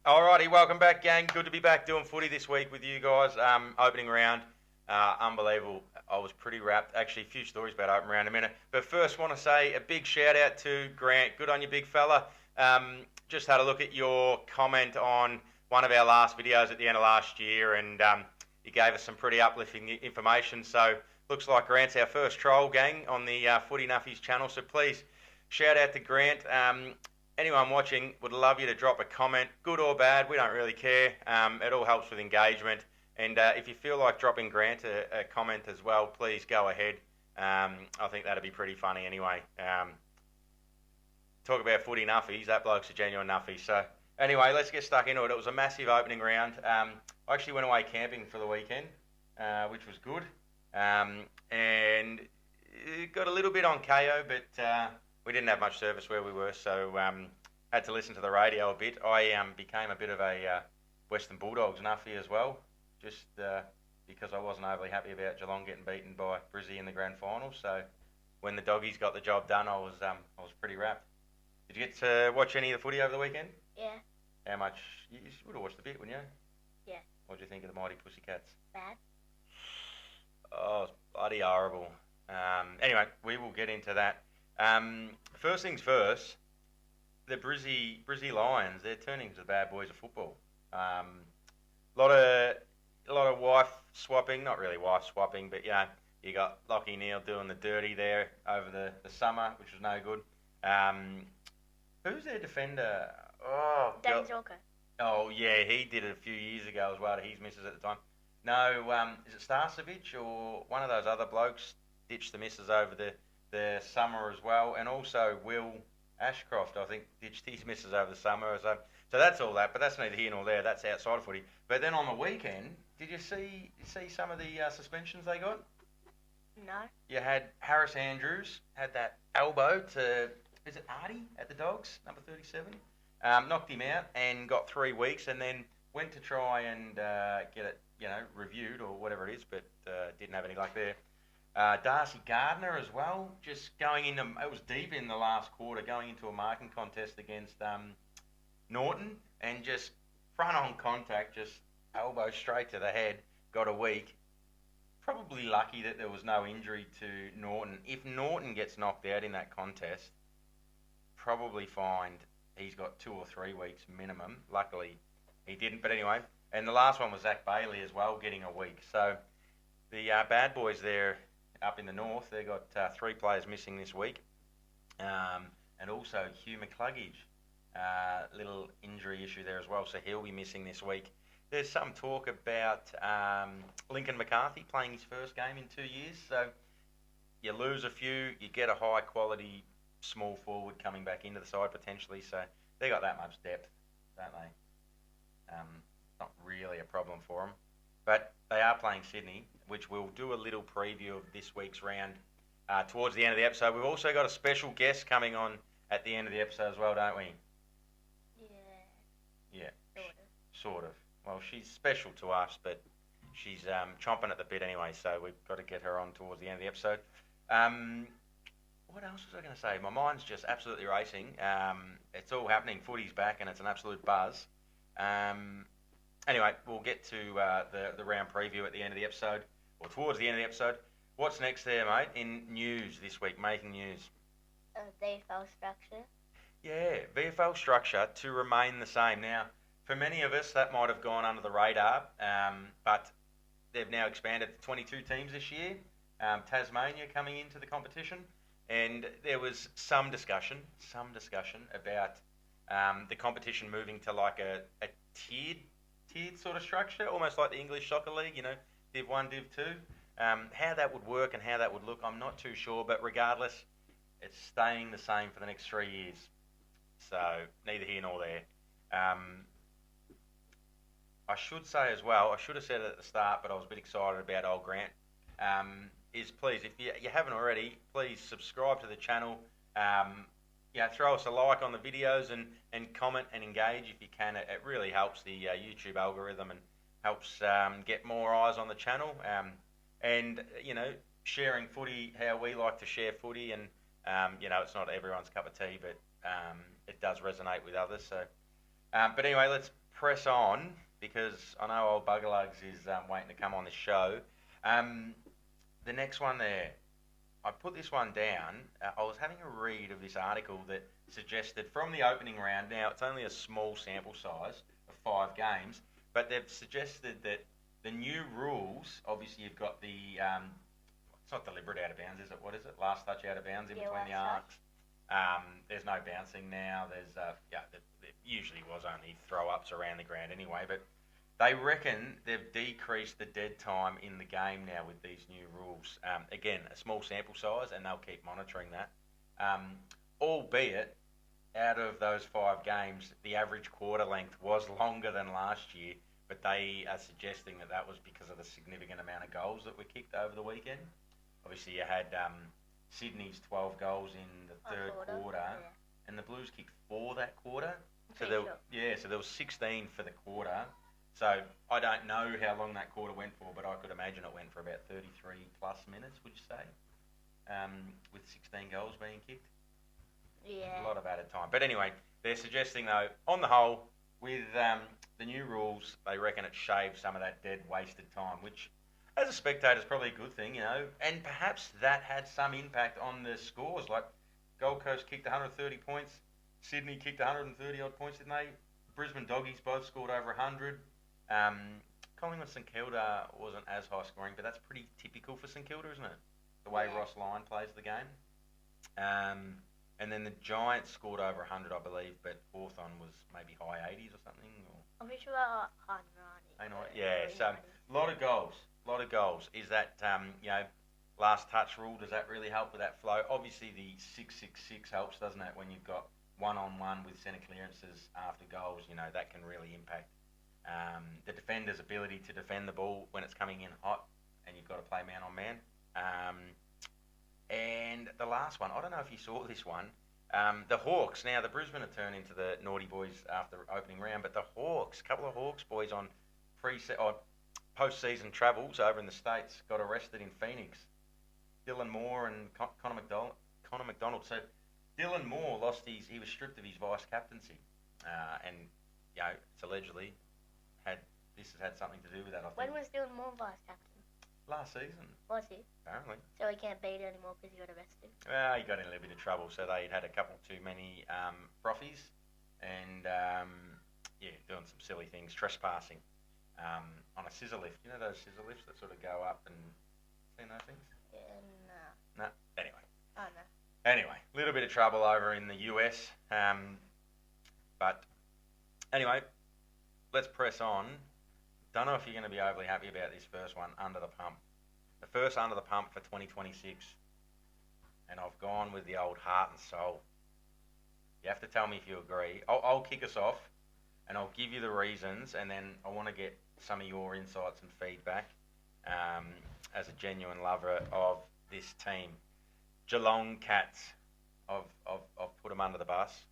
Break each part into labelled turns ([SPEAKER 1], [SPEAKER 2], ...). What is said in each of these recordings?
[SPEAKER 1] Alrighty, welcome back, gang. Good to be back doing footy this week with you guys. Opening round, unbelievable. I was pretty wrapped. Actually, a few stories about opening round in a minute. But first, want to say a big shout out to Grant. Good on you, big fella. Just had a look at your comment on one of our last videos at the end of last year, and you gave us some pretty uplifting information. So looks like Grant's our first troll, gang, on the Footy Nuffies channel. So please shout out to Grant. Anyone watching, would love you to drop a comment, good or bad, we don't really care. It all helps with engagement. And if you feel like dropping Grant a comment as well, please go ahead. I think that'd be pretty funny anyway. Talk about footy nuffies, that bloke's a genuine nuffie. So anyway, let's get stuck into it. It was a massive opening round. I actually went away camping for the weekend, which was good. And it got a little bit on KO, but we didn't have much service where we were, so had to listen to the radio a bit. I became a bit of a Western Bulldogs nuffie as well, just because I wasn't overly happy about Geelong getting beaten by Brizzy in the grand final. So when the Doggies got the job done, I was pretty wrapped. Did you get to watch any of the footy over the weekend?
[SPEAKER 2] Yeah.
[SPEAKER 1] How much? You would have watched a bit, wouldn't you?
[SPEAKER 2] Yeah.
[SPEAKER 1] What did you think of the Mighty Pussycats?
[SPEAKER 2] Bad.
[SPEAKER 1] Oh, it's bloody horrible. Anyway, we will get into that. First things first, the Brizzy Lions, they're turning into the bad boys of football. A lot of wife swapping, not really wife swapping, but you got Lockie Neal doing the dirty there over the summer, which was no good. Who's their defender? Oh,
[SPEAKER 2] Danny Zorko.
[SPEAKER 1] Oh yeah, he did it a few years ago as well to his missus at the time. No, is it Starcevic or one of those other blokes ditched the missus over the summer as well, and also Will Ashcroft, I think, ditched his misses over the summer. So that's all that, but that's neither here nor there. That's outside of footy. But then on the weekend, did you see some of the suspensions they got?
[SPEAKER 2] No.
[SPEAKER 1] You had Harris Andrews, had that elbow to, is it Artie at the Dogs, number 37? Knocked him out and got 3 weeks, and then went to try and get it, reviewed or whatever it is, but didn't have any luck there. Darcy Gardner as well, just going into, it was deep in the last quarter, going into a marking contest against Norton, and just front on contact, just elbow straight to the head, got a week. Probably lucky that there was no injury to Norton. If Norton gets knocked out in that contest, probably find he's got 2 or 3 weeks minimum. Luckily he didn't, but anyway. And the last one was Zach Bailey as well, getting a week. So the bad boys there up in the north, they've got 3 players missing this week. And also Hugh McCluggage, little injury issue there as well, so he'll be missing this week. There's some talk about Lincoln McCarthy playing his first game in 2 years, so you lose a few, you get a high quality small forward coming back into the side potentially, so they got that much depth, don't they? Not really a problem for them. But they are playing Sydney, which we'll do a little preview of this week's round towards the end of the episode. We've also got a special guest coming on at the end of the episode as well, don't we?
[SPEAKER 2] Yeah.
[SPEAKER 1] Yeah. Sort of. Well, she's special to us, but she's chomping at the bit anyway, so we've got to get her on towards the end of the episode. What else was I going to say? My mind's just absolutely racing. It's all happening. Footy's back, and it's an absolute buzz. Anyway, we'll get to the round preview at the end of the episode, or towards the end of the episode. What's next there, mate, in news this week, making news?
[SPEAKER 2] VFL structure.
[SPEAKER 1] Yeah, VFL structure to remain the same. Now, for many of us, that might have gone under the radar, but they've now expanded to 22 teams this year. Tasmania coming into the competition, and there was some discussion about the competition moving to like a tiered sort of structure, almost like the English Soccer League, Div 1, Div 2. How that would work and how that would look, I'm not too sure, but regardless, it's staying the same for the next 3 years. So, neither here nor there. I should say as well, I should have said it at the start, but I was a bit excited about old Grant, is please, if you haven't already, please subscribe to the channel. Throw us a like on the videos and comment and engage if you can. It really helps the YouTube algorithm and helps get more eyes on the channel. And sharing footy how we like to share footy, and it's not everyone's cup of tea, but it does resonate with others. So, but anyway, let's press on because I know old Buggerlugs is waiting to come on the show. The next one there, I put this one down. I was having a read of this article that suggested from the opening round, now it's only a small sample size of 5 games, but they've suggested that the new rules, obviously you've got the, it's not deliberate out of bounds, is it? What is it? Last touch out of bounds in between the arcs. There's no bouncing now. There usually was only throw-ups around the ground anyway, but they reckon they've decreased the dead time in the game now with these new rules. Again, a small sample size, and they'll keep monitoring that. Albeit, out of those 5 games, the average quarter length was longer than last year, but they are suggesting that that was because of the significant amount of goals that were kicked over the weekend. Obviously, you had Sydney's 12 goals in the third quarter, and the Blues kicked 4 that quarter. So there was 16 for the quarter. So I don't know how long that quarter went for, but I could imagine it went for about 33 plus minutes, would you say? With 16 goals being kicked.
[SPEAKER 2] Yeah.
[SPEAKER 1] A lot of added time. But anyway, they're suggesting though, on the whole, with the new rules, they reckon it shaves some of that dead wasted time, which as a spectator is probably a good thing, you know, and perhaps that had some impact on the scores. Like Gold Coast kicked 130 points, Sydney kicked 130 odd points, didn't they? Brisbane Doggies both scored over 100. Collingwood St Kilda wasn't as high scoring, but that's pretty typical for St Kilda, isn't it? The way Ross Lyon plays the game. And then the Giants scored over 100, I believe, but Hawthorn was maybe high 80s or something.
[SPEAKER 2] I'm pretty sure about 190.
[SPEAKER 1] Yeah, so a lot of goals. Is that, last touch rule, does that really help with that flow? Obviously, the 6-6-6 helps, doesn't it, when you've got one-on-one with centre clearances after goals, that can really impact the defender's ability to defend the ball when it's coming in hot and you've got to play man on man. And the last one, I don't know if you saw this one, the Hawks. Now, the Brisbane have turned into the naughty boys after opening round, but the Hawks, a couple of Hawks boys on post-season travels over in the States got arrested in Phoenix. Dylan Moore and Connor McDonald. So Dylan Moore he was stripped of his vice captaincy, and it's allegedly this has had something to do with that. I think.
[SPEAKER 2] When was Dylan Moore vice captain?
[SPEAKER 1] Last season.
[SPEAKER 2] Was he?
[SPEAKER 1] Apparently.
[SPEAKER 2] So he can't beat it anymore because he got arrested.
[SPEAKER 1] Well, he got in a little bit of trouble. So they'd had a couple too many frothies, and doing some silly things, trespassing on a scissor lift. You know those scissor lifts that sort of go up and seen those things?
[SPEAKER 2] Yeah,
[SPEAKER 1] no. Anyway.
[SPEAKER 2] Oh no.
[SPEAKER 1] Anyway, a little bit of trouble over in the US. But anyway, let's press on. Don't know if you're going to be overly happy about this first one, Under the Pump. The first Under the Pump for 2026. And I've gone with the old heart and soul. You have to tell me if you agree. I'll kick us off, and I'll give you the reasons, and then I want to get some of your insights and feedback as a genuine lover of this team. Geelong Cats. I've put them under the bus.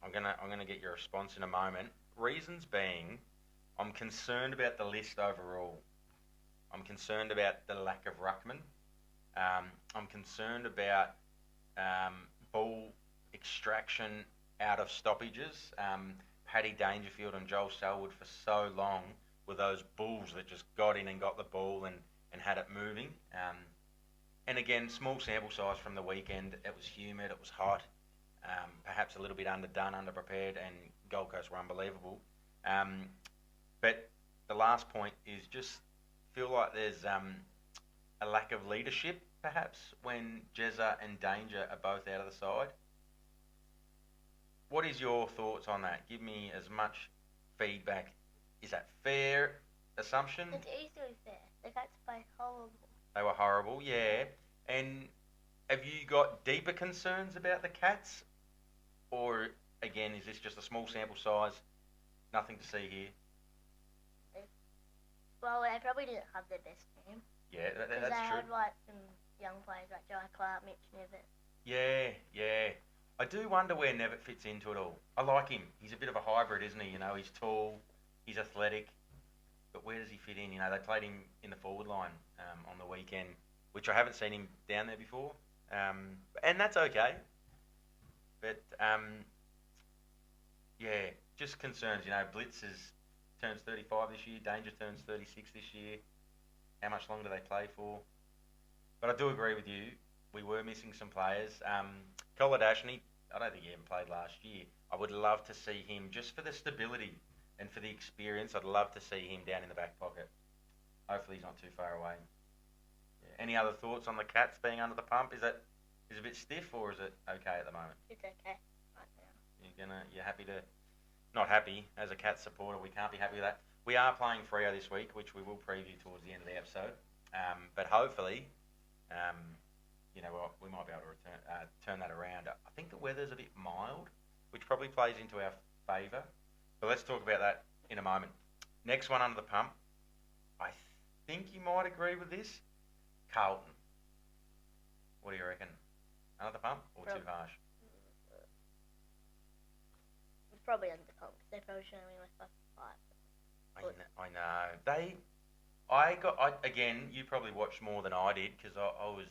[SPEAKER 1] I'm gonna get your response in a moment. Reasons being, I'm concerned about the list overall. I'm concerned about the lack of ruckman. I'm concerned about ball extraction out of stoppages. Paddy Dangerfield and Joel Selwood for so long were those bulls that just got in and got the ball and had it moving. And again, small sample size from the weekend. It was humid, it was hot, perhaps a little bit underdone, underprepared, and Gold Coast were unbelievable. But the last point is just feel like there's a lack of leadership, perhaps, when Jezza and Danger are both out of the side. What is your thoughts on that? Give me as much feedback. Is that fair assumption?
[SPEAKER 2] It's easily fair. The Cats played horrible.
[SPEAKER 1] They were horrible, yeah. And have you got deeper concerns about the Cats? Or, again, is this just a small sample size? Nothing to see here?
[SPEAKER 2] Well, they probably didn't have their best team.
[SPEAKER 1] Yeah, that's true.
[SPEAKER 2] Because they had, some young players like Jai Clark, Mitch Nivet.
[SPEAKER 1] Yeah. I do wonder where Nevitt fits into it all. I like him. He's a bit of a hybrid, isn't he? He's tall, he's athletic. But where does he fit in? They played him in the forward line on the weekend, which I haven't seen him down there before. And that's okay. But, just concerns. Blitz turns 35 this year. Danger turns 36 this year. How much longer do they play for? But I do agree with you. We were missing some players. Koladashny, I don't think he even played last year. I would love to see him, just for the stability and for the experience, I'd love to see him down in the back pocket. Hopefully he's not too far away. Yeah. Any other thoughts on the Cats being under the pump? Is it a bit stiff, or is it okay at the moment?
[SPEAKER 2] It's okay right now.
[SPEAKER 1] You're happy to... Not happy. As a Cats supporter, we can't be happy with that. We are playing Freo this week, which we will preview towards the end of the episode. But hopefully... we might be able to turn that around. I think the weather's a bit mild, which probably plays into our favour. But let's talk about that in a moment. Next one under the pump. I think you might agree with this. Carlton. What do you reckon? Under the pump or too harsh?
[SPEAKER 2] It's probably under the pump because they're probably showing me like 5.
[SPEAKER 1] I know. Again, you probably watched more than I did because I was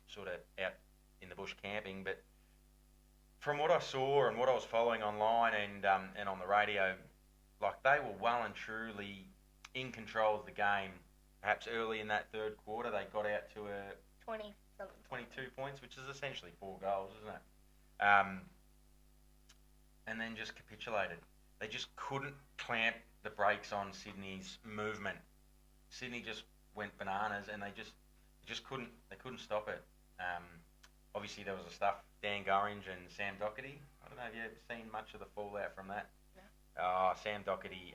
[SPEAKER 1] sort of out in the bush camping. But from what I saw and what I was following online and on the radio, like they were well and truly in control of the game. Perhaps early in that third quarter, they got out to a 22 points, which is essentially 4 goals, isn't it? And then just capitulated. They just couldn't clamp the brakes on Sydney's movement. Sydney just went bananas, and they couldn't stop it. Obviously, there was the stuff Dan Gorringe and Sam Doherty. I don't know if you've seen much of the fallout from that. No. Sam Doherty,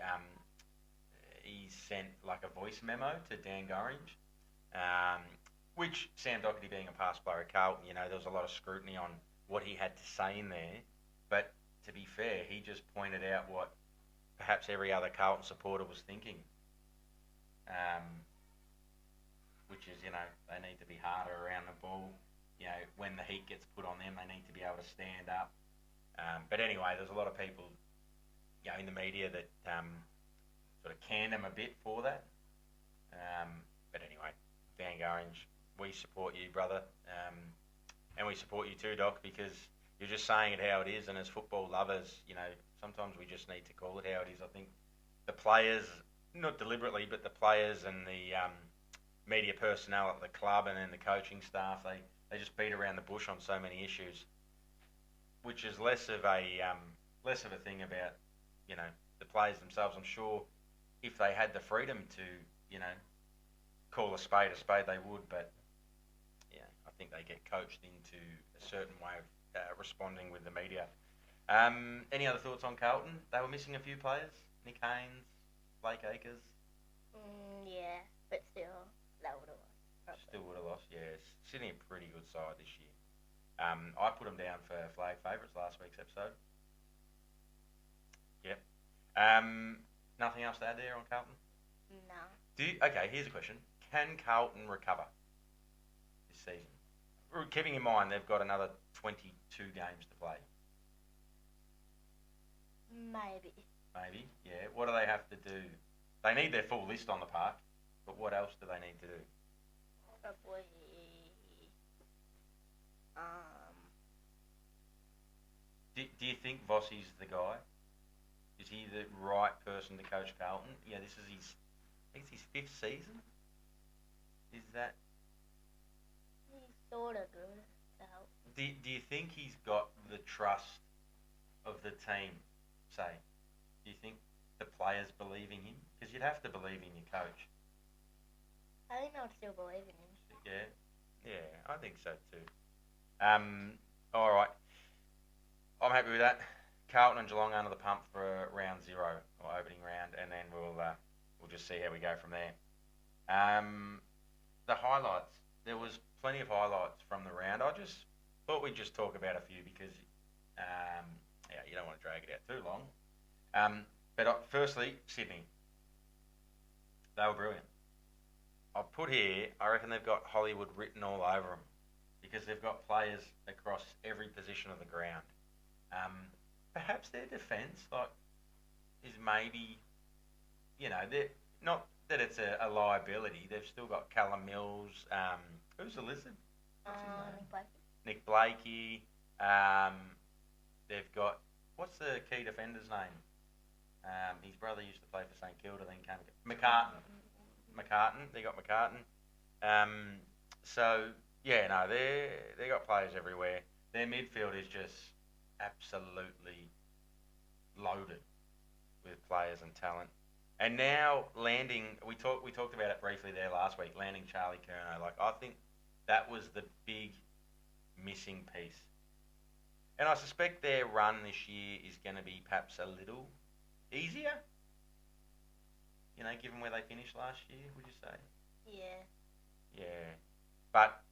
[SPEAKER 1] he sent like a voice memo to Dan Gorringe, which Sam Doherty being a past player at Carlton, there was a lot of scrutiny on what he had to say in there. But to be fair, he just pointed out what perhaps every other Carlton supporter was thinking. Which is, they need to be harder around the ball. When the heat gets put on them, they need to be able to stand up. But anyway, there's a lot of people, in the media that sort of canned them a bit for that. But anyway, Dan Gorringe, we support you, brother. And we support you too, Doc, because you're just saying it how it is. And as football lovers, sometimes we just need to call it how it is. I think the players, not deliberately, but the players and the media personnel at the club and then the coaching staff, they just beat around the bush on so many issues, which is less of a thing about the players themselves. I'm sure if they had the freedom to call a spade, they would, but I think they get coached into a certain way of responding with the media. Any other thoughts on Carlton? They were missing a few players. Nick Haynes, Blake Acres.
[SPEAKER 2] Yeah, but still, that would have lost. Probably.
[SPEAKER 1] Still would have lost, yes. Sydney a pretty good side this year. I put them down for flag favourites last week's episode. Yep. Nothing else to add there on Carlton?
[SPEAKER 2] No.
[SPEAKER 1] Okay, here's a question. Can Carlton recover this season? Keeping in mind they've got another 22 games to play.
[SPEAKER 2] Maybe,
[SPEAKER 1] yeah. What do they have to do? They need their full list on the park, but what else do they need to do?
[SPEAKER 2] Probably,
[SPEAKER 1] Do you think Voss is the guy? Is he the right person to coach Carlton? Yeah, this is I think it's his 5th season. Is that?
[SPEAKER 2] He's sort of good to help.
[SPEAKER 1] Do you think he's got the trust of the team? Say, do you think the players believe in him? Because you'd have to believe in your coach.
[SPEAKER 2] I think they'll still believe in him.
[SPEAKER 1] Yeah, I think so too. All right, I'm happy with that. Carlton and Geelong under the pump for round 0 or opening round, and then we'll just see how we go from there. The highlights. There was plenty of highlights from the round. I just thought we'd just talk about a few because you don't want to drag it out too long. But firstly, Sydney. They were brilliant. I've put here, I reckon they've got Hollywood written all over them because they've got players across every position of the ground. Perhaps their defence, is maybe, they're not that it's a liability. They've still got Callum Mills. Who's the lizard? Nick Blakey. They've got, what's the key defender's name? His brother used to play for St Kilda, then came McCartan. They got McCartan. So yeah, no, they got players everywhere. Their midfield is just absolutely loaded with players and talent. And now landing, we talked about it briefly there last week. Landing Charlie Curnow, like I think that was the big missing piece. And I suspect their run this year is going to be perhaps a little easier. You know, given where they finished last year, would you say?
[SPEAKER 2] Yeah.
[SPEAKER 1] Yeah. But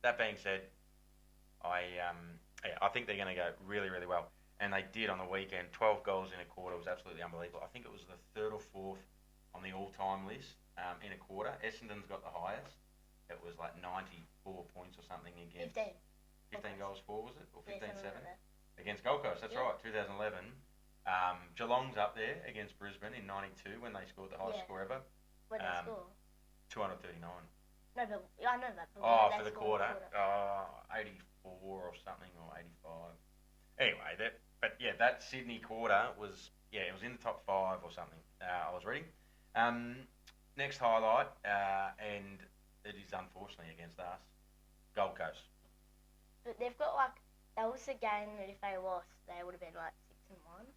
[SPEAKER 1] that being said, I think they're going to go really, really well. And they did on the weekend. 12 goals in a quarter was absolutely unbelievable. I think it was the third or fourth on the all-time list in a quarter. Essendon's got the highest. It was like 94 points or something against... 15 goals for, was it? Or 15-7? Against Gold Coast, that's right, 2011. Geelong's up there against Brisbane in 92 when they scored the highest score ever.
[SPEAKER 2] What did they score?
[SPEAKER 1] 239.
[SPEAKER 2] No, but I know that.
[SPEAKER 1] Oh, for the quarter. 84 or something, or 85. Anyway, that Sydney quarter was, it was in the top 5 or something. I was reading. Next highlight, and it is unfortunately against us, Gold Coast.
[SPEAKER 2] But they've got that was a game that if they lost, they would have been 6-1.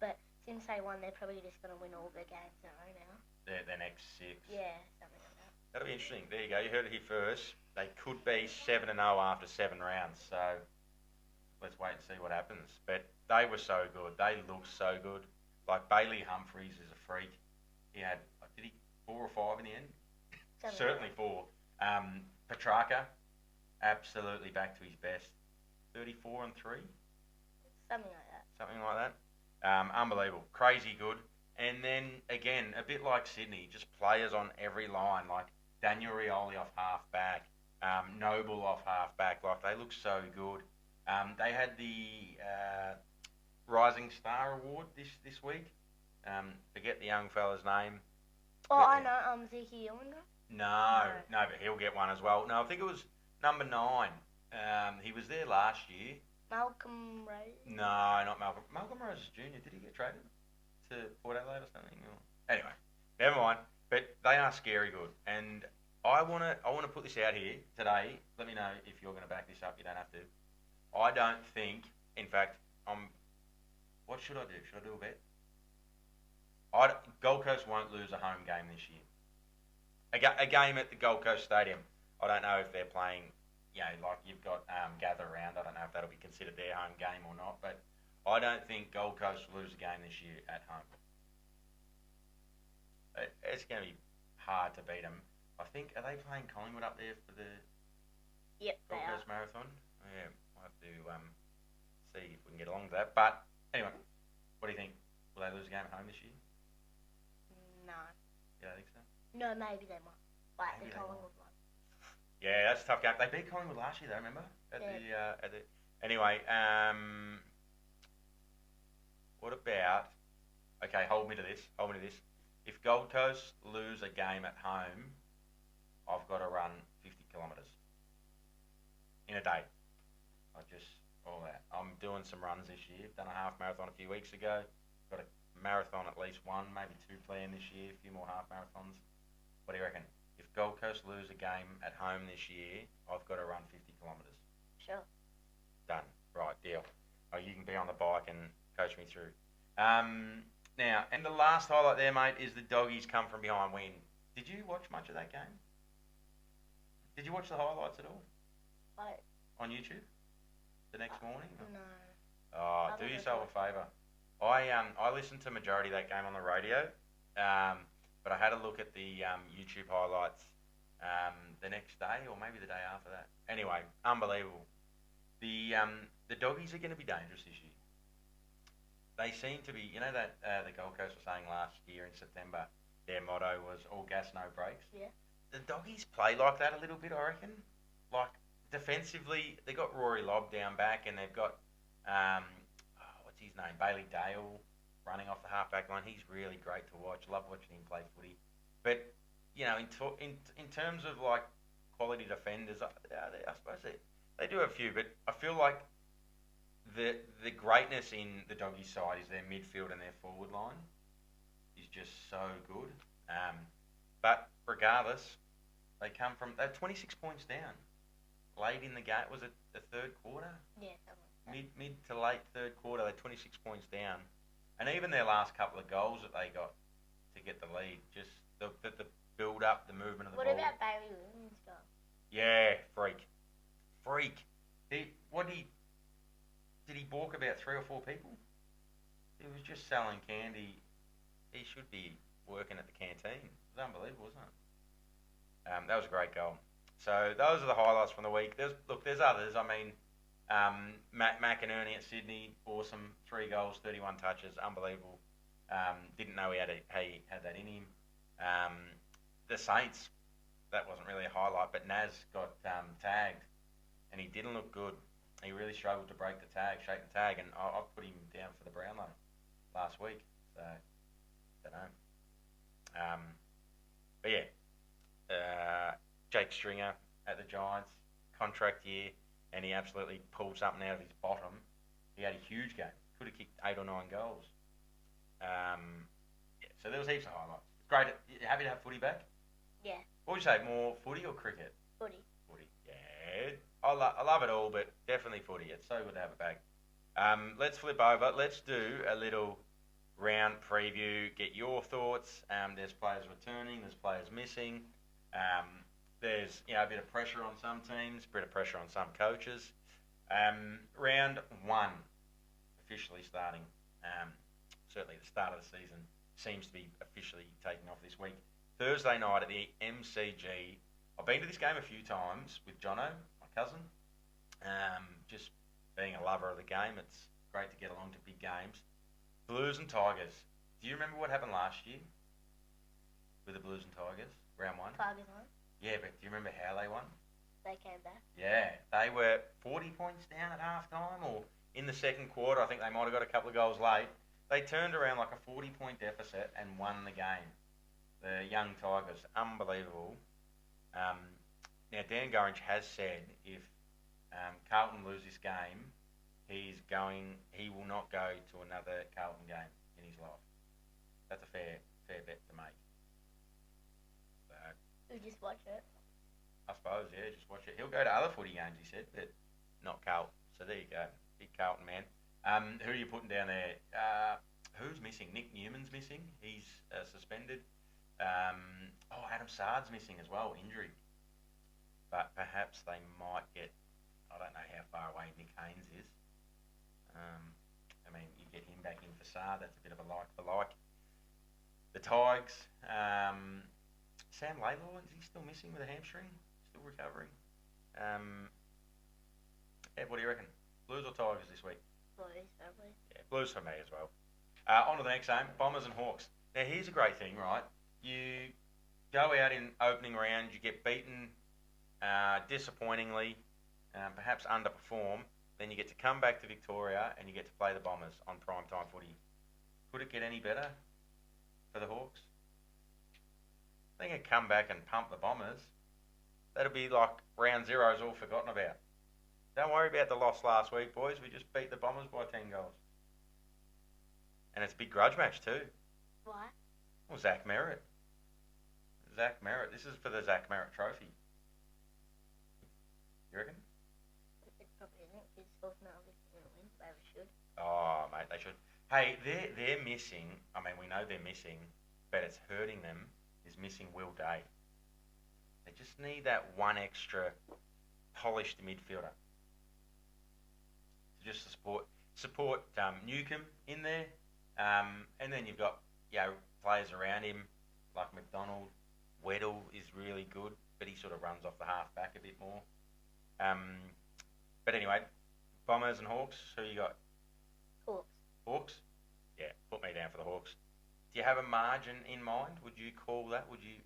[SPEAKER 2] But since they won, they're probably just going to win all their games in a row now.
[SPEAKER 1] Their next 6.
[SPEAKER 2] Yeah, something like that.
[SPEAKER 1] That'll be interesting. There you go. You heard it here first. They could be 7-0 after 7 rounds. So let's wait and see what happens. But they were so good. They looked so good. Like Bailey Humphries is a freak. He had, did he 4 or 5 in the end? Certainly 4. Petrarca, absolutely back to his best. 34 and 3? Something like that. Unbelievable. Crazy good. And then, again, a bit like Sydney, just players on every line, like Daniel Rioli off half-back, Noble off half-back. Like, they look so good. They had the Rising Star Award this week. Forget the young fella's name.
[SPEAKER 2] Oh, I know. Zeke Yillinger?
[SPEAKER 1] No, but he'll get one as well. No, I think it was number 9. He was there last year.
[SPEAKER 2] Malcolm Rose?
[SPEAKER 1] No, not Malcolm. Malcolm Rose Jr. Did he get traded to Port Adelaide or something? Anyway, never mind. But they are scary good, and I wanna put this out here today. Let me know if you're going to back this up. You don't have to. I don't think. In fact, what should I do? Should I do a bet? Gold Coast won't lose a home game this year. A game at the Gold Coast Stadium. I don't know if they're playing, like you've got Gather Round. I don't know if that'll be considered their home game or not, but I don't think Gold Coast will lose a game this year at home. It's going to be hard to beat them. I think, are they playing Collingwood up there for the Gold Coast Marathon? Yeah, we'll have to see if we can get along to that. But anyway, what do you think? Will they lose a game at home this year?
[SPEAKER 2] No.
[SPEAKER 1] You don't think so?
[SPEAKER 2] No, maybe they might. Like the Collingwood one.
[SPEAKER 1] Yeah, that's a tough game. They beat Collingwood last year, though. Remember? Anyway, what about? Okay, hold me to this. If Gold Coast lose a game at home, I've got to run 50 kilometres in a day. All that. I'm doing some runs this year. Done a half marathon a few weeks ago. Got a marathon at least one, maybe 2 planned this year. A few more half marathons. What do you reckon? If Gold Coast lose a game at home this year, I've got to run 50 kilometres.
[SPEAKER 2] Sure.
[SPEAKER 1] Done. Right, deal. Oh, you can be on the bike and coach me through. Now, and the last highlight there, mate, is the Doggies come from behind win. Did you watch much of that game? Did you watch the highlights at all? On YouTube? The next morning?
[SPEAKER 2] No.
[SPEAKER 1] Oh, do yourself a favour. I listened to majority of that game on the radio, but I had a look at the YouTube highlights the next day or maybe the day after that. Anyway, unbelievable. The Doggies are going to be dangerous this year. They seem to be, that the Gold Coast was saying last year in September, their motto was all gas, no brakes.
[SPEAKER 2] Yeah.
[SPEAKER 1] The Doggies play like that a little bit, I reckon. Like, defensively, they got Rory Lobb down back, and they've got, what's his name, Bailey Dale running off the half-back line. He's really great to watch. Love watching him play footy. But, in terms of, like, quality defenders, I suppose they do have a few, but I feel like the greatness in the Doggies side is their midfield and their forward line. just so good. But regardless, they're 26 points down. Late in the game, was it the third quarter?
[SPEAKER 2] Yeah,
[SPEAKER 1] Mid to late third quarter, they're 26 points down. And even their last couple of goals that they got to get the lead, just the build up, the movement of the
[SPEAKER 2] What
[SPEAKER 1] ball.
[SPEAKER 2] about Bailey Williams' goal?
[SPEAKER 1] Yeah, freak. Did he balk about 3 or 4 people? He was just selling candy. He should be working at the canteen. It was unbelievable, wasn't it? That was a great goal. So those are the highlights from the week. There's others. I mean, Matt McInerney at Sydney, awesome. 3 goals, 31 touches, unbelievable. Didn't know he had that in him. The Saints, that wasn't really a highlight, but Naz got tagged, and he didn't look good. He really struggled to shake the tag, and I put him down for the Brownlow last week. So, don't know. But yeah, Jake Stringer at the Giants, contract year, and he absolutely pulled something out of his bottom. He had a huge game. Could have kicked 8 or 9 goals. Yeah, so there was heaps of highlights. Great. You happy to have footy back?
[SPEAKER 2] Yeah.
[SPEAKER 1] What would you say, more footy or cricket?
[SPEAKER 2] Footy.
[SPEAKER 1] Footy, yeah. I love it all, but definitely footy. It's so good to have it back. Let's flip over. Let's do a little round preview. Get your thoughts. There's players returning. There's players missing. There's a bit of pressure on some teams, a bit of pressure on some coaches. Round 1 officially starting. Certainly the start of the season seems to be officially taking off this week. Thursday night at the MCG. I've been to this game a few times with Jono, my cousin. Just being a lover of the game, it's great to get along to big games. Blues and Tigers. Do you remember what happened last year with the Blues and Tigers? Round 1?
[SPEAKER 2] Tigers won.
[SPEAKER 1] Yeah, but do you remember how they won?
[SPEAKER 2] They came back.
[SPEAKER 1] Yeah, they were 40 points down at half time, or in the second quarter. I think they might have got a couple of goals late. They turned around like a 40-point deficit and won the game. The young Tigers, unbelievable. Now, Dan Gurrinch has said if Carlton lose this game, he will not go to another Carlton game in his life. That's a fair bet to make. So,
[SPEAKER 2] We just watch it.
[SPEAKER 1] I suppose, yeah, just watch it. He'll go to other footy games, he said, but not Carlton. So there you go, big Carlton man. Who are you putting down there? Who's missing? Nick Newman's missing. He's suspended. Adam Sard's missing as well, injury. But perhaps they might get, I don't know how far away Nick Haynes is. I mean, you get him back in for Sard, that's a bit of a like for like. The Tigers, Sam Laidlaw, is he still missing with a hamstring? Still recovering? Ed, what do you reckon? Blues or Tigers this week?
[SPEAKER 2] Blues, probably.
[SPEAKER 1] Yeah, Blues for me as well. On to the next game, Bombers and Hawks. Now, here's a great thing, right? You go out in opening round, you get beaten disappointingly, perhaps underperform, then you get to come back to Victoria and you get to play the Bombers on primetime footy. Could it get any better for the Hawks? They can come back and pump the Bombers. That'll be like round 0's all forgotten about. Don't worry about the loss last week, boys. We just beat the Bombers by 10 goals. And it's a big grudge match too.
[SPEAKER 2] Why?
[SPEAKER 1] Well, Zach Merritt. This is for the Zach Merritt Trophy. You reckon?
[SPEAKER 2] It probably isn't, because Hawks not obviously going to win, but they should.
[SPEAKER 1] Oh, mate, they should. Hey, they're missing. I mean, we know they're missing, but it's hurting them. Is missing Will Day. They just need that one extra polished midfielder to just support Newcomb in there, and then you've got players around him like McDonald. Weddle is really good, but he sort of runs off the half back a bit more. But anyway, Bombers and Hawks. Who you got?
[SPEAKER 2] Hawks.
[SPEAKER 1] Hawks? Yeah, put me down for the Hawks. Do you have a margin in mind? Would you call that? Would you?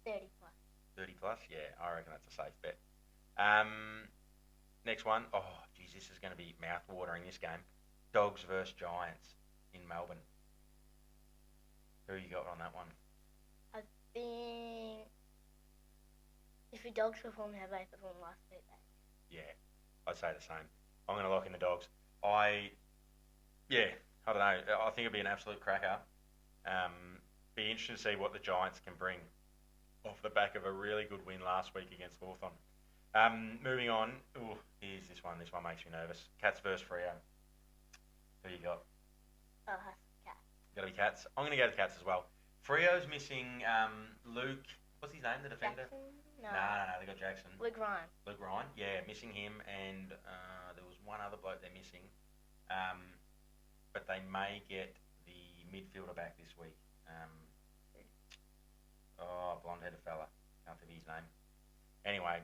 [SPEAKER 2] 30 plus.
[SPEAKER 1] 30 plus? Yeah, I reckon that's a safe bet. Next one. Oh, geez, this is going to be mouth-watering, this game. Dogs versus Giants in Melbourne. Who you got on that one?
[SPEAKER 2] I think if the Dogs perform how they performed last week,
[SPEAKER 1] Yeah, I'd say the same. I'm going to lock in the Dogs. I don't know. I think it'll be an absolute cracker. Be interesting to see what the Giants can bring off the back of a really good win last week against Hawthorn. Moving on. Ooh, here's this one. This one makes me nervous. Cats versus Freo. Who you got?
[SPEAKER 2] Oh, has Cats.
[SPEAKER 1] Got to be Cats. I'm going to go to Cats as well. Freo's missing Luke. What's his name? The defender.
[SPEAKER 2] Jackson? No.
[SPEAKER 1] No. They got Jackson.
[SPEAKER 2] Luke Ryan.
[SPEAKER 1] Luke Ryan. Yeah, missing him, and there was one other bloke they're missing. But they may get the midfielder back this week. Blonde-headed fella. Can't think of his name. Anyway,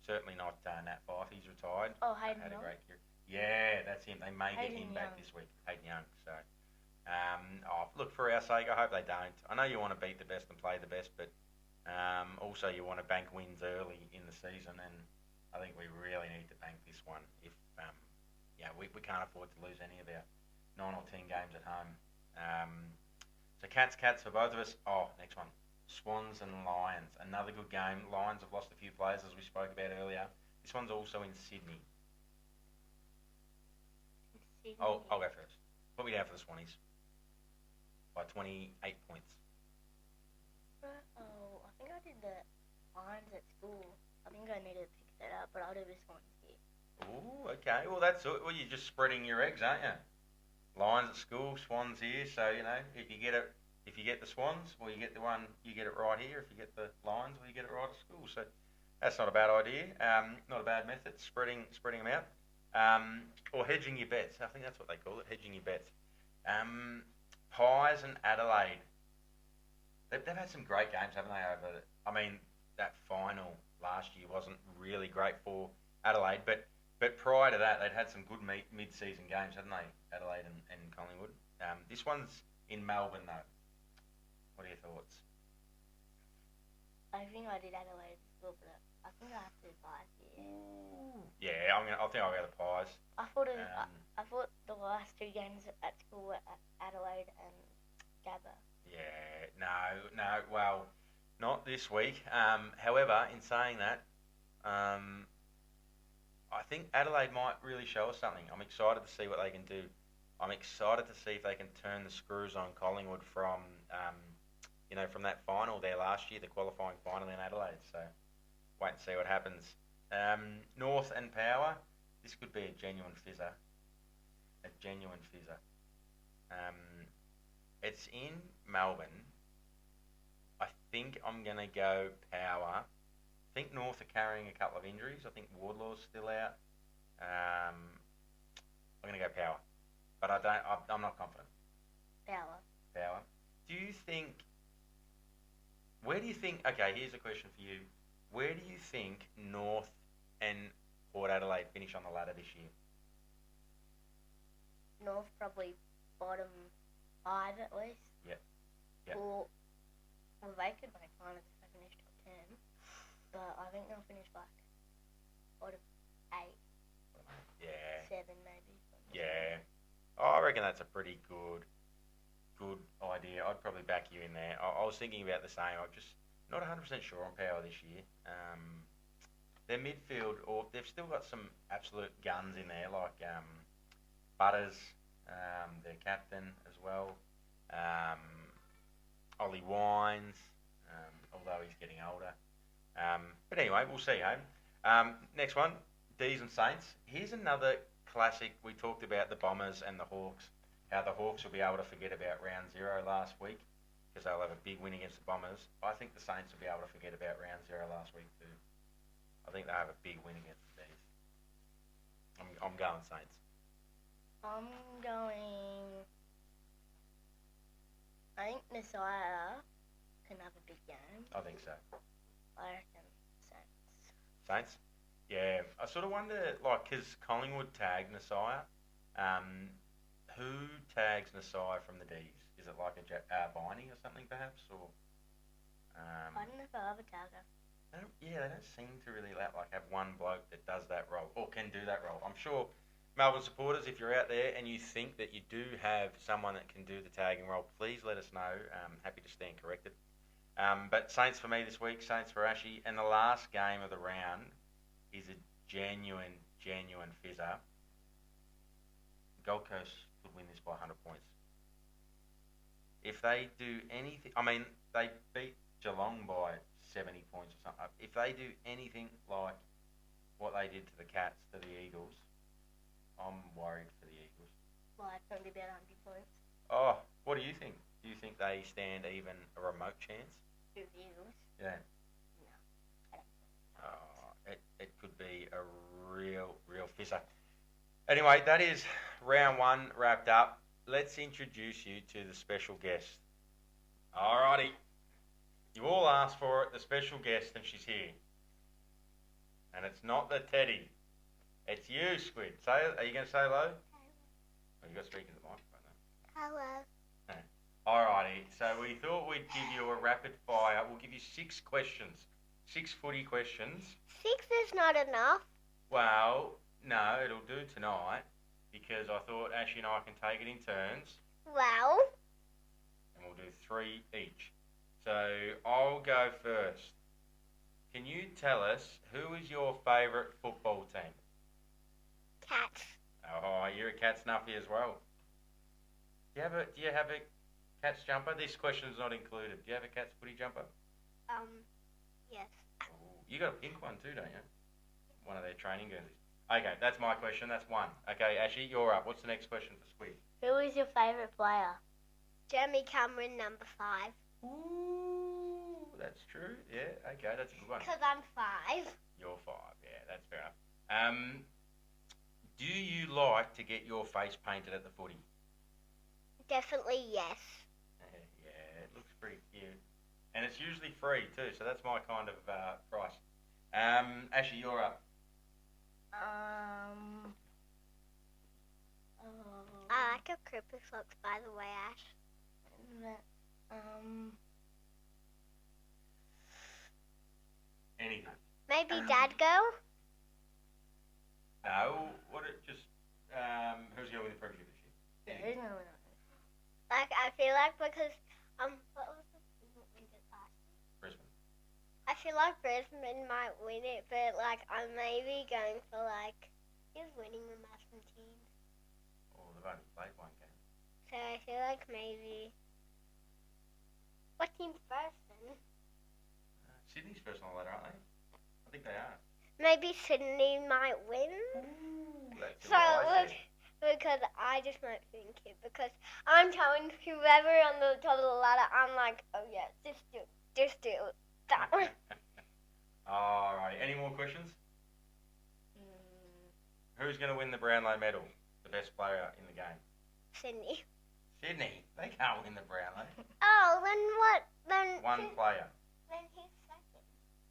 [SPEAKER 1] certainly not Nat Fife. He's retired.
[SPEAKER 2] Oh, Hayden
[SPEAKER 1] Had a
[SPEAKER 2] Young.
[SPEAKER 1] great career. Yeah, that's him. They may get
[SPEAKER 2] Hayden
[SPEAKER 1] him back
[SPEAKER 2] Young.
[SPEAKER 1] this week. Hayden Young. So, look, for our sake, I hope they don't. I know you want to beat the best and play the best, but also you want to bank wins early in the season, and I think we really need to bank this one. If we can't afford to lose any of our 9 or 10 games at home. So Cats for both of us. Oh, next one. Swans and Lions. Another good game. Lions have lost a few players, as we spoke about earlier. This one's also in Sydney.
[SPEAKER 2] Sydney.
[SPEAKER 1] I'll go first. Put me down for the Swannies. By 28 points.
[SPEAKER 2] Oh, I think I did the lines at school. I think I need to pick that up, but I'll do this one here.
[SPEAKER 1] Ooh, okay. Well, that's it. Well, you're just spreading your eggs, aren't you? Lions at school, Swans here. So, if you get the Swans, well, you get the one, you get it right here. If you get the Lions, well, you get it right at school. So that's not a bad idea. Not a bad method, spreading them out. Or hedging your bets. I think that's what they call it, hedging your bets. Pies and Adelaide. They've had some great games, haven't they? That final last year wasn't really great for Adelaide, but prior to that, they'd had some good mid-season games, hadn't they? Adelaide and Collingwood. This one's in Melbourne, though. What are your thoughts?
[SPEAKER 2] I think I did Adelaide at school, but I think I have to buy it here.
[SPEAKER 1] Yeah, I think I'll go the Pies.
[SPEAKER 2] I thought the last 2 games at school were at Adelaide and Gabba.
[SPEAKER 1] Yeah, no, well, not this week. However, in saying that, I think Adelaide might really show us something. I'm excited to see what they can do. I'm excited to see if they can turn the screws on Collingwood from that final there last year, the qualifying final in Adelaide. So, wait and see what happens. North and Power. This could be a genuine fizzer. It's in Melbourne. I think I'm going to go Power. I think North are carrying a couple of injuries. I think Wardlaw's still out. I'm going to go Power. But I'm not confident. Power. Where do you think, okay, here's a question for you. Where do you think North and Port Adelaide finish on the ladder this year?
[SPEAKER 2] North probably bottom 5 at least.
[SPEAKER 1] Yep.
[SPEAKER 2] Or, well, they could make finals if they finish top 10. But I think they'll finish like bottom 8.
[SPEAKER 1] Yeah.
[SPEAKER 2] 7 maybe.
[SPEAKER 1] Yeah. I reckon that's a pretty good idea. I'd probably back you in there. I was thinking about the same. I'm just not 100% sure on Power this year. Their midfield, or they've still got some absolute guns in there, like Butters, their captain as well. Ollie Wines, although he's getting older. But anyway, we'll see, next one, D's and Saints. Here's another classic. We talked about the Bombers and the Hawks, how the Hawks will be able to forget about round 0 last week because they'll have a big win against the Bombers. I think the Saints will be able to forget about round 0 last week too. I think they'll have a big win against the D's. I'm going Saints.
[SPEAKER 2] I'm going... I think Messiah can have a big game.
[SPEAKER 1] I think so.
[SPEAKER 2] I reckon Saints.
[SPEAKER 1] Saints? Yeah, I sort of wonder, because Collingwood tagged Messiah. Who tags Messiah from the D's? Is it like a Biney or something, perhaps? Or
[SPEAKER 2] I don't know if I'll have a tagger.
[SPEAKER 1] They don't seem to really have one bloke that does that role, or can do that role. I'm sure Melbourne supporters, if you're out there and you think that you do have someone that can do the tagging role, please let us know. Happy to stand corrected. But Saints for me this week, Saints for Ashy. And the last game of the round is a genuine fizzer. Gold Coast could win this by 100 points. if they do anything, I mean, they beat Geelong by 70 points or something. If they do anything like what they did to the Cats, to the Eagles, I'm worried for the Eagles.
[SPEAKER 2] Well, it's going to be about 100 points.
[SPEAKER 1] Oh, what do you think? Do you think they stand even a remote chance?
[SPEAKER 2] Who the Eagles?
[SPEAKER 1] Yeah.
[SPEAKER 2] No. I don't think so.
[SPEAKER 1] Oh, it could be a real fisser. Anyway, that is round one wrapped up. Let's introduce you to the special guest. Alrighty. You all asked for it, the special guest, and she's here. And it's not the Teddy. It's you, Squid. Are you going to say hello? Oh, you got to speak in the microphone, though.
[SPEAKER 2] Hello.
[SPEAKER 1] Alrighty. So we thought we'd give you a rapid fire. We'll give you 6 questions. 6 footy questions.
[SPEAKER 2] 6 is not enough.
[SPEAKER 1] Well, no, it'll do tonight because I thought Ashley and I can take it in turns.
[SPEAKER 2] Well.
[SPEAKER 1] And we'll do 3 each. So I'll go first. Can you tell us who is your favourite football team?
[SPEAKER 2] Cats.
[SPEAKER 1] Oh, you're a Cats nuffy as well. Do you have a Cats jumper? This question's not included. Do you have a Cats footy jumper?
[SPEAKER 2] Yes.
[SPEAKER 1] Ooh, you got a pink one too, don't you? One of their training girlies. Okay, that's my question. That's 1. Okay, Ashley, you're up. What's the next question for Squid?
[SPEAKER 2] Who is your favourite player? Jeremy Cameron, number 5.
[SPEAKER 1] Ooh, that's true. Yeah, okay, that's a good one.
[SPEAKER 2] Because I'm 5.
[SPEAKER 1] You're 5. Yeah, that's fair enough. Do you like to get your face painted at the footy?
[SPEAKER 2] Definitely yes.
[SPEAKER 1] Yeah, it looks pretty cute. And it's usually free too, so that's my kind of price. Ashley, you're up.
[SPEAKER 2] I like your Christmas socks, by the way, Ash.
[SPEAKER 1] Anything.
[SPEAKER 2] Maybe Dad Girl?
[SPEAKER 1] No, who's going to win the premiership this year?
[SPEAKER 2] Like, I feel like because, what was the team that win it last year?
[SPEAKER 1] Brisbane.
[SPEAKER 2] I feel like Brisbane might win it, but, like, I'm maybe going for, like, who's winning the Massman teams?
[SPEAKER 1] Oh, they've only played 1 game.
[SPEAKER 2] So I feel like maybe, what team's first then?
[SPEAKER 1] Sydney's first on the ladder, aren't they? I think they are.
[SPEAKER 2] Maybe Sydney might win.
[SPEAKER 1] Ooh, that's
[SPEAKER 2] So
[SPEAKER 1] what I said.
[SPEAKER 2] because I just might think it, because I'm telling whoever on the top of the ladder, I'm like, oh yeah, just do that one.
[SPEAKER 1] Alrighty, any more questions? Who's going to win the Brownlow medal? The best player in the game?
[SPEAKER 2] Sydney.
[SPEAKER 1] Sydney. They can't win the Brownlow.
[SPEAKER 2] Oh, then what? Then
[SPEAKER 1] 1 player.
[SPEAKER 2] Then he's second.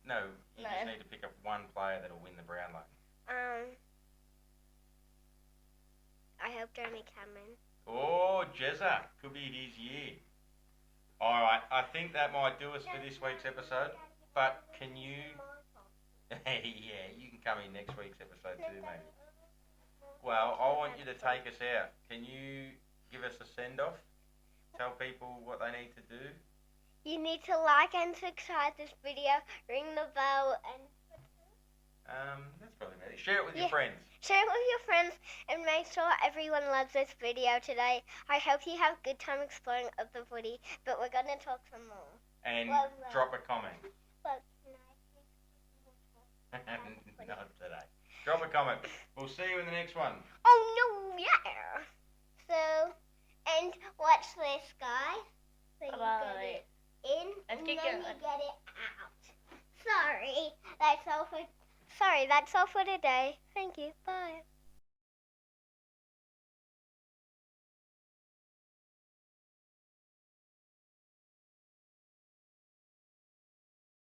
[SPEAKER 1] No, you just need to pick up 1 player that'll win the Brownlow.
[SPEAKER 2] I hope Jeremy Cameron.
[SPEAKER 1] Oh, Jezza. Could be his year. Alright, I think that might do us for this week's episode. But can you... yeah, you can come in next week's episode too, maybe. Well, I want you to take us out. Can you give us a send-off? Tell people what they need to do?
[SPEAKER 2] You need to like and subscribe this video, ring the bell, and...
[SPEAKER 1] That's probably about it. Share it with your friends.
[SPEAKER 2] Share it with your friends, and make sure everyone loves this video today. I hope you have a good time exploring of the footy, but we're going to talk some more.
[SPEAKER 1] And drop a comment. Not today. Drop a comment. We'll see you in the next one.
[SPEAKER 2] Oh no, yeah. So, and watch this, guys. So you get it in, and then you get it out. Sorry, that's all for today. Thank you. Bye.